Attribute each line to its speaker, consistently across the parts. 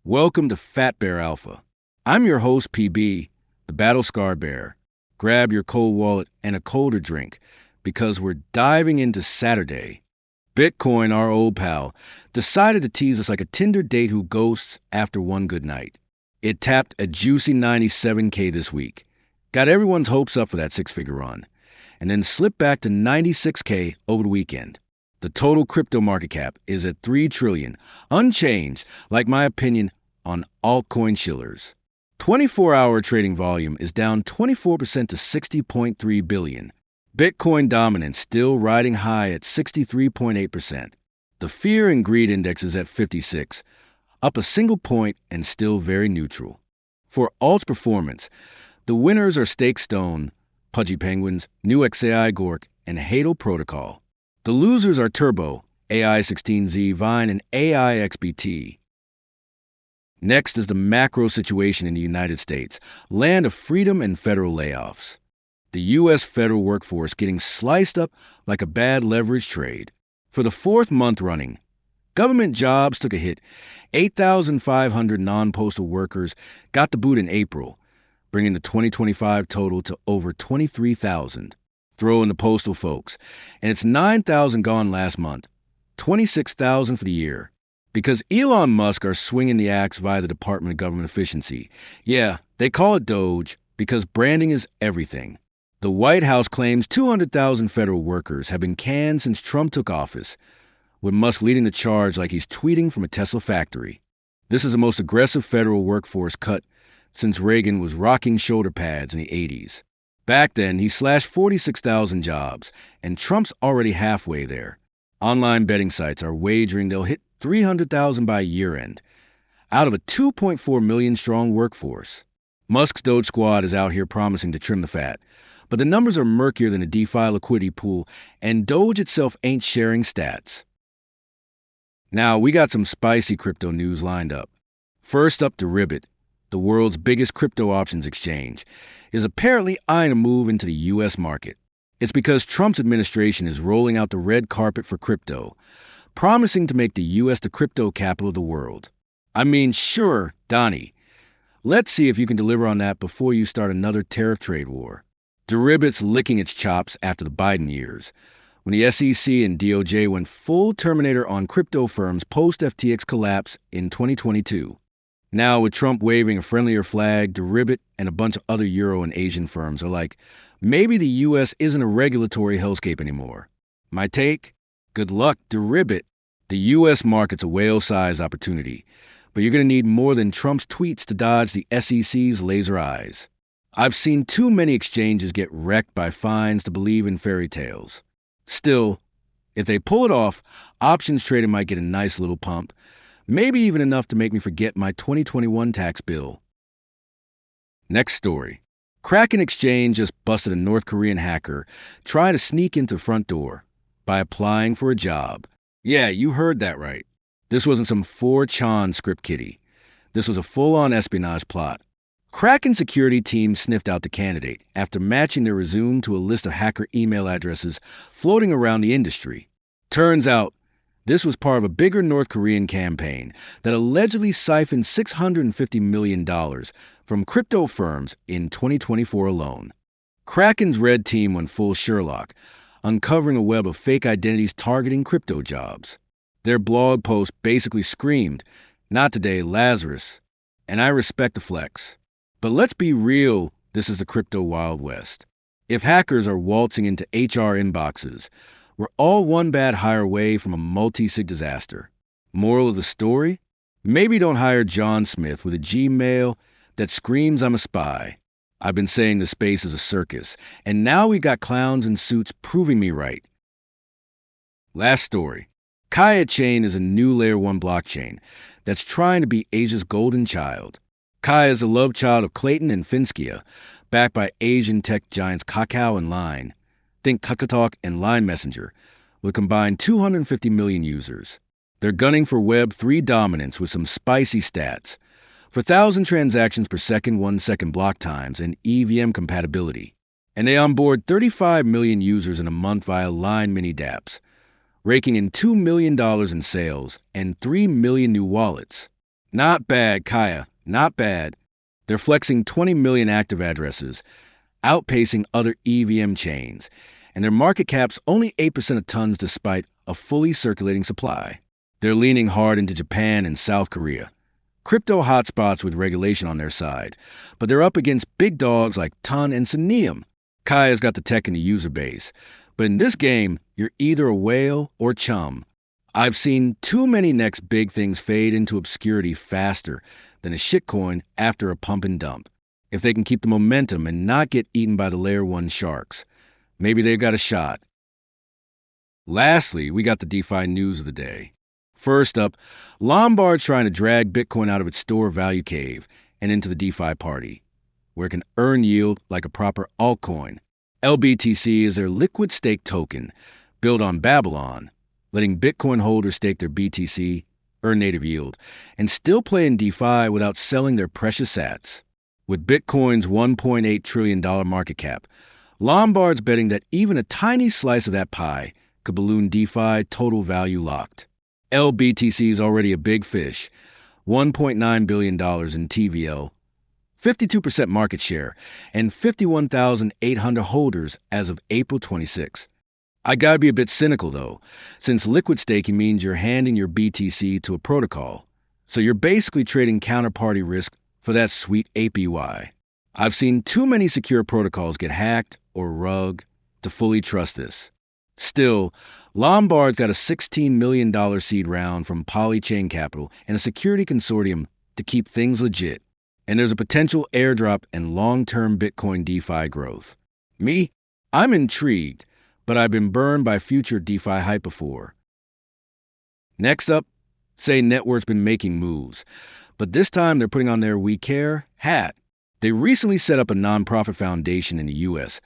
Speaker 1: Welcome to Fat Bear Alpha. I'm your host, PB, the Battle Scarred Bear. Grab your cold wallet and a colder drink because we're diving into Saturday. Bitcoin, our old pal, decided to tease us like a Tinder date who ghosts after one good night. It tapped a juicy 97K this week, got everyone's hopes up for that six-figure run, and then slipped back to 96K over the weekend. The total crypto market cap is at $3 trillion, unchanged, like my opinion on altcoin shillers. 24-hour trading volume is down 24% to 60.3 billion. Bitcoin dominance still riding high at 63.8%. The fear and greed index is at 56, up a single point and still very neutral. For alt performance, the winners are Stake Stone, Pudgy Penguins, New XAI Gork, and Hadal Protocol. The losers are Turbo, AI16Z, Vine, and AIXBT. Next is the macro situation in the United States, land of freedom and federal layoffs. The U.S. federal workforce getting sliced up like a bad leverage trade. For the fourth month running, government jobs took a hit. 8,500 non-postal workers got the boot in April, bringing the 2025 total to over 23,000. Throw in the postal folks, and it's 9,000 gone last month, 26,000 for the year. Because Elon Musk are swinging the axe via the Department of Government Efficiency. Yeah, they call it DOGE because branding is everything. The White House claims 200,000 federal workers have been canned since Trump took office, with Musk leading the charge like he's tweeting from a Tesla factory. This is the most aggressive federal workforce cut since Reagan was rocking shoulder pads in the 80s. Back then, he slashed 46,000 jobs, and Trump's already halfway there. Online betting sites are wagering they'll hit 300,000 by year-end, out of a 2.4 million strong workforce. Musk's Doge squad is out here promising to trim the fat, but the numbers are murkier than a DeFi liquidity pool, and Doge itself ain't sharing stats. Now, we got some spicy crypto news lined up. First up, Deribit, the world's biggest crypto options exchange, is apparently eyeing a move into the U.S. market. It's because Trump's administration is rolling out the red carpet for crypto, promising to make the U.S. the crypto capital of the world. I mean, sure, Donnie. Let's see if you can deliver on that before you start another tariff trade war. Deribit's licking its chops after the Biden years, when the SEC and DOGE went full Terminator on crypto firms post-FTX collapse in 2022. Now, with Trump waving a friendlier flag, Deribit and a bunch of other Euro and Asian firms are like, maybe the U.S. isn't a regulatory hellscape anymore. My take? Good luck, Deribit. The U.S. market's a whale-sized opportunity, but you're going to need more than Trump's tweets to dodge the SEC's laser eyes. I've seen too many exchanges get wrecked by fines to believe in fairy tales. Still, if they pull it off, options trading might get a nice little pump, maybe even enough to make me forget my 2021 tax bill. Next story. Kraken Exchange just busted a North Korean hacker trying to sneak into the front door by applying for a job. Yeah, you heard that right. This wasn't some 4chan script kiddie. This was a full-on espionage plot. Kraken security team sniffed out the candidate after matching their resume to a list of hacker email addresses floating around the industry. Turns out, this was part of a bigger North Korean campaign that allegedly siphoned $650 million from crypto firms in 2024 alone. Kraken's red team went full Sherlock, uncovering a web of fake identities targeting crypto jobs. Their blog post basically screamed, "Not today, Lazarus," and I respect the flex. But let's be real, this is the crypto Wild West. If hackers are waltzing into HR inboxes, we're all one bad hire away from a multi-sig disaster. Moral of the story? Maybe don't hire John Smith with a Gmail that screams I'm a spy. I've been saying the space is a circus, and now we got clowns in suits proving me right. Last story. Kaia Chain is a new Layer 1 blockchain that's trying to be Asia's golden child. Kaia is a love child of Clayton and Finskia, backed by Asian tech giants Kakao and Line. Think KakaoTalk and Line Messenger, with combined 250 million users. They're gunning for Web3 dominance with some spicy stats. For 1,000 transactions per second, 1-second block times, and EVM compatibility. And they onboard 35 million users in a month via Line Mini dApps, raking in $2 million in sales and 3 million new wallets. Not bad, Kaia. Not bad. They're flexing 20 million active addresses, outpacing other EVM chains, and their market cap's only 8% of tons despite a fully circulating supply. They're leaning hard into Japan and South Korea, crypto hotspots with regulation on their side, but they're up against big dogs like Ton and Sinium. Kaia's got the tech and the user base, but in this game, you're either a whale or chum. I've seen too many next big things fade into obscurity faster than a shitcoin after a pump and dump. If they can keep the momentum and not get eaten by the layer 1 sharks, maybe they've got a shot. Lastly, we got the DeFi news of the day. First up, Lombard's trying to drag Bitcoin out of its store value cave and into the DeFi party, where it can earn yield like a proper altcoin. L-BTC is their liquid stake token, built on Babylon, letting Bitcoin holders stake their BTC, earn native yield, and still play in DeFi without selling their precious sats. With Bitcoin's $1.8 trillion market cap, Lombard's betting that even a tiny slice of that pie could balloon DeFi total value locked. L-BTC is already a big fish, $1.9 billion in TVL, 52% market share, and 51,800 holders as of April 26. I gotta be a bit cynical though, since liquid staking means you're handing your BTC to a protocol, so you're basically trading counterparty risk for that sweet APY. I've seen too many secure protocols get hacked or rugged to fully trust this. Still, Lombard's got a $16 million seed round from Chain Capital and a security consortium to keep things legit. And there's a potential airdrop and long-term Bitcoin DeFi growth. Me? I'm intrigued, but I've been burned by future DeFi hype before. Next up, Sei Network's been making moves, but this time they're putting on their We Care hat. They recently set up a nonprofit foundation in the US,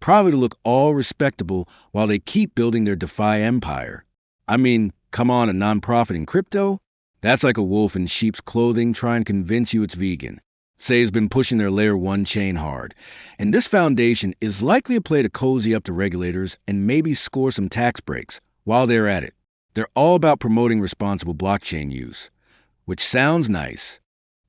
Speaker 1: probably to look all respectable while they keep building their DeFi empire. I mean, come on, a nonprofit in crypto? That's like a wolf in sheep's clothing trying to convince you it's vegan. Sei's been pushing their layer 1 chain hard, and this foundation is likely a play to cozy up to regulators and maybe score some tax breaks while they're at it. They're all about promoting responsible blockchain use, which sounds nice.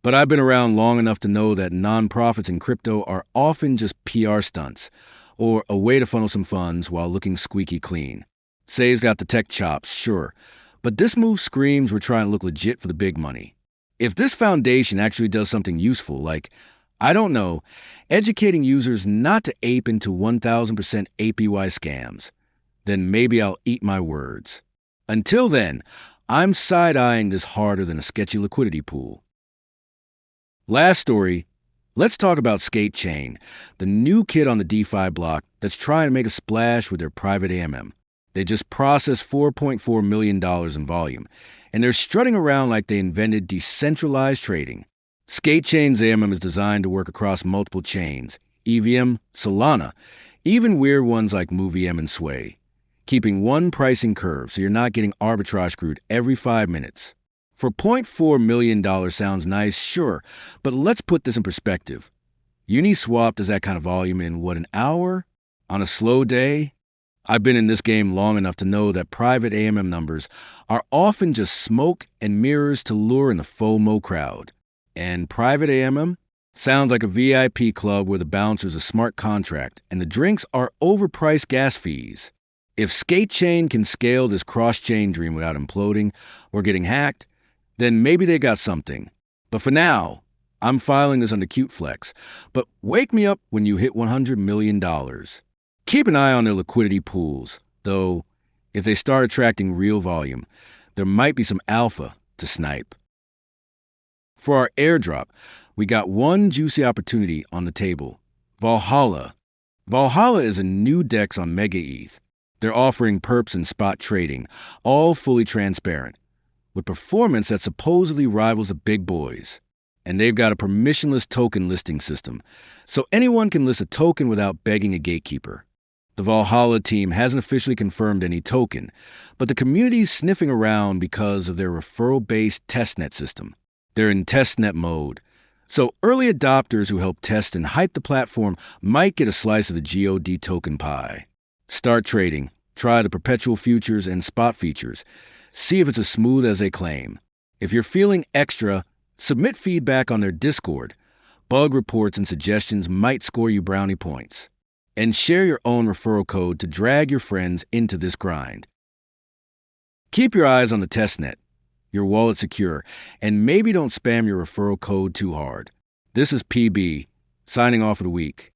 Speaker 1: But I've been around long enough to know that nonprofits in crypto are often just PR stunts, or a way to funnel some funds while looking squeaky clean. Sei's got the tech chops, sure, but this move screams we're trying to look legit for the big money. If this foundation actually does something useful, like, I don't know, educating users not to ape into 1000% APY scams, then maybe I'll eat my words. Until then, I'm side-eyeing this harder than a sketchy liquidity pool. Last story, let's talk about SkateChain, the new kid on the DeFi block that's trying to make a splash with their private AMM. They just processed $4.4 million in volume, and they're strutting around like they invented decentralized trading. SkateChain's AMM is designed to work across multiple chains, EVM, Solana, even weird ones like MoveEM and Sway, keeping one pricing curve so you're not getting arbitrage screwed every 5 minutes. For $0.4 million sounds nice, sure, but let's put this in perspective. Uniswap does that kind of volume in, an hour? On a slow day? I've been in this game long enough to know that private AMM numbers are often just smoke and mirrors to lure in the FOMO crowd. And private AMM? Sounds like a VIP club where the bouncer's a smart contract and the drinks are overpriced gas fees. If SkateChain can scale this cross-chain dream without imploding or getting hacked, then maybe they got something. But for now, I'm filing this under cute flex. But wake me up when you hit $100 million. Keep an eye on their liquidity pools, though if they start attracting real volume, there might be some alpha to snipe. For our airdrop, we got one juicy opportunity on the table, Valhalla. Valhalla is a new DEX on MegaETH. They're offering perps and spot trading, all fully transparent, with performance that supposedly rivals the big boys. And they've got a permissionless token listing system, so anyone can list a token without begging a gatekeeper. The Valhalla team hasn't officially confirmed any token, but the community's sniffing around because of their referral-based testnet system. They're in testnet mode, so early adopters who help test and hype the platform might get a slice of the GOD token pie. Start trading, try the perpetual futures and spot features, see if it's as smooth as they claim. If you're feeling extra, submit feedback on their Discord. Bug reports and suggestions might score you brownie points. And share your own referral code to drag your friends into this grind. Keep your eyes on the testnet, your wallet secure, and maybe don't spam your referral code too hard. This is PB, signing off for the week.